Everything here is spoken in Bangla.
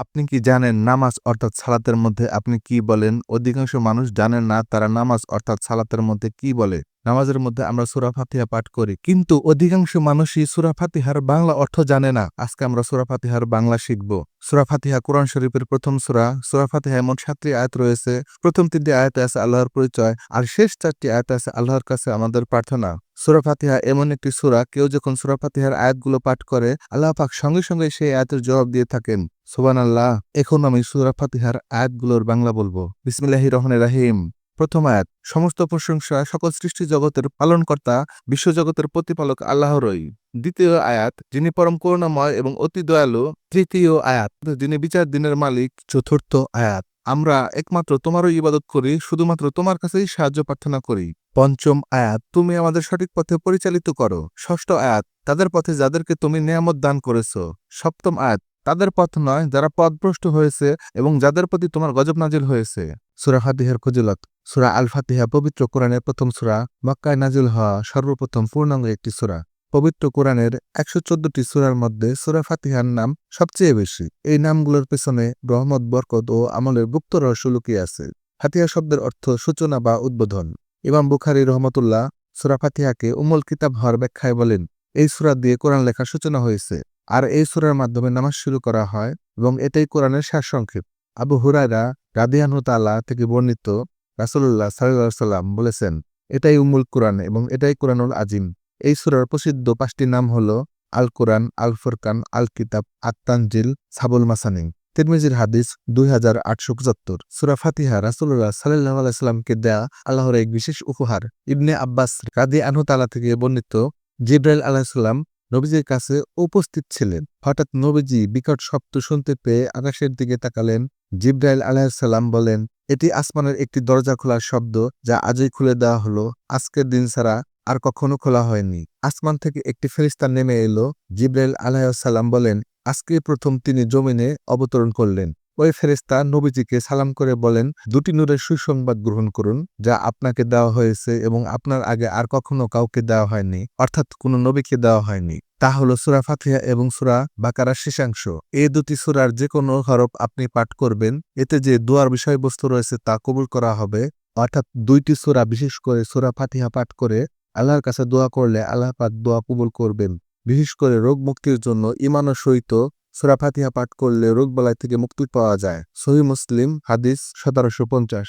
আপনি কি জানেন নামাজ অর্থাৎ সালাতের মধ্যে আপনি কি বলেন? অধিকাংশ মানুষ জানেন না তারা নামাজ অর্থাৎ সালাতের মধ্যে কি বলে। নামাজের মধ্যে আমরা সূরা ফাতিহা পাঠ করি। কিন্তু অধিকাংশ মানুষই সূরা ফাতিহার বাংলা অর্থ জানে না। আজকে আমরা সূরা ফাতিহার বাংলা শিখব। সূরা ফাতিহা কোরআন শরীফের প্রথম সূরা। সূরা ফাতিহায় মোট ৭টি আয়াত রয়েছে। প্রথম ৩টি আয়াতে আছে আল্লাহর পরিচয়, আর শেষ ৪টি আয়াতে আছে আল্লাহর কাছে আমাদের প্রার্থনা। সূরা ফাতিহা এমন একটি সূরা, কেউ যখন সূরা ফাতিহার আয়াতগুলো পাঠ করে আল্লাহ পাক সঙ্গে সঙ্গে সেই আয়াতের জবাব দিয়ে থাকেন। সুবহানাল্লাহ। এখন আমি সূরা ফাতিহার আয়াতগুলোর বাংলা বলবো। বিসমিল্লাহির রহমানির রহিম। প্রথম আয়াত, সমস্ত প্রশংসা সকল সৃষ্টি জগতের পালনকর্তা বিশ্বজগতের প্রতিপালক আল্লাহরই। দ্বিতীয় আয়াত, যিনি পরম করুণাময় এবং অতি দয়ালু। তৃতীয় আয়াত, যিনি বিচার দিনের মালিক। চতুর্থ আয়াত, আমরা একমাত্র তোমারই ইবাদত করি, শুধুমাত্র তোমার কাছেই সাহায্য প্রার্থনা করি। পঞ্চম আয়াত, তুমি আমাদের সঠিক পথে পরিচালিত করো। ষষ্ঠ আয়াত, তাদের পথে যাদেরকে তুমি নিয়ামত দান করেছ। সপ্তম আয়াত, তাদের পথ নয় যারা পথভ্রষ্ট হয়েছে এবং যাদের প্রতি তোমার গজব নাজিল হয়েছে। সূরা ফাতিহার ফজিলত। সূরা আল ফাতিহা পবিত্র কোরআনের প্রথম সূরা, মক্কায় নাজিল হওয়া সর্বপ্রথম পূর্ণাঙ্গ একটি সূরা। পবিত্র কোরআনের ১১৪টি সূরার মধ্যে সূরা ফাতিহার নাম সবচেয়ে বেশি। এই নামগুলোর পেছনে রহমত, বরকত ও আমলের গুপ্ত রহস্য লুকিয়ে আছে। ফাতিহা শব্দের অর্থ সূচনা বা উদ্বোধন। ইমাম বুখারী রহমতুল্লাহ সূরা ফাতিহাকে উম্মুল কিতাব হওয়ার ব্যাখ্যায় বলেন, এই সূরা দিয়ে কোরআন লেখার সূচনা হয়েছে, আর এই সূরার মাধ্যমে নামাজ শুরু করা হয় এবং এটাই কোরআনের সারসংক্ষেপ। আবু হুরায়রা রাদিয়াল্লাহু তাআলা থেকে বর্ণিত, রাসূলুল্লাহ সাল্লাল্লাহু আলাইহি ওয়াসাল্লাম বলেছেন, এটাই উম্মুল কুরআন এবং এটাই কুরআনুল আজিম। এই সূরার প্রসিদ্ধ ৫টি নাম হলো আল কুরআন, আল ফুরকান, আল কিতাব, আত-তানজিল, সাবুল মাসানি। তিরমিজির হাদিস ২৮৭৫। সূরা ফাতিহা রাসূলুল্লাহ সাল্লাল্লাহু আলাইহি ওয়াসাল্লামকে দেয়া আল্লাহর এক বিশেষ উপহার। ইবনে আব্বাস রাদিয়াল্লাহু তাআলা থেকে বর্ণিত, জিবরাইল আলাইহিস সালাম নবীজির কাছে উপস্থিত ছিলেন। হঠাৎ নবীজি বিকট শব্দ শুনতে পেয়ে আকাশের দিকে তাকালেন। জিবরাইল আলাইহিস সালাম বলেন, এটি আসমানের একটি দরজা খোলার শব্দ, যা আজই খুলে দেওয়া হলো, আজকের দিন ছাড়া আর কখনো খোলা হয়নি। আসমান থেকে একটি ফেরেশতা নেমে এলো। জিবরাইল আলাইহিস সালাম বলেন, আজকে প্রথম তিনি জমিনে অবতরণ করলেন। ওই ফেরেশতা নবীজিকে সালাম করে বলেন, দুটি নূরের সুসংবাদ গ্রহণ করুন, যা আপনাকে দেওয়া হয়েছে এবং আপনার আগে আর কখনো কাউকে দেওয়া হয়নি, অর্থাৎ কোনো নবীকে দেওয়া হয়নি। তা হলো সূরা ফাতিহা এবং সূরা বাকারার শেষাংশ। এই দুটি সূরার যে কোনো হরফ আপনি পাঠ করবেন, এতে যে দোয়ার বিষয়বস্তু রয়েছে তা কবুল করা হবে। অর্থাৎ দুইটি সূরা, বিশেষ করে সূরা ফাতিহা পাঠ করে আল্লাহর কাছে দোয়া করলে আল্লাহ পাক দোয়া কবুল করবেন। বিশেষ করে রোগ মুক্তির জন্য ঈমানের সহিত সূরা ফাতিহা পাঠ করলে রোগবালাই থেকে মুক্তি পাওয়া যায়। সহিহ মুসলিম হাদিস ১৭৫০।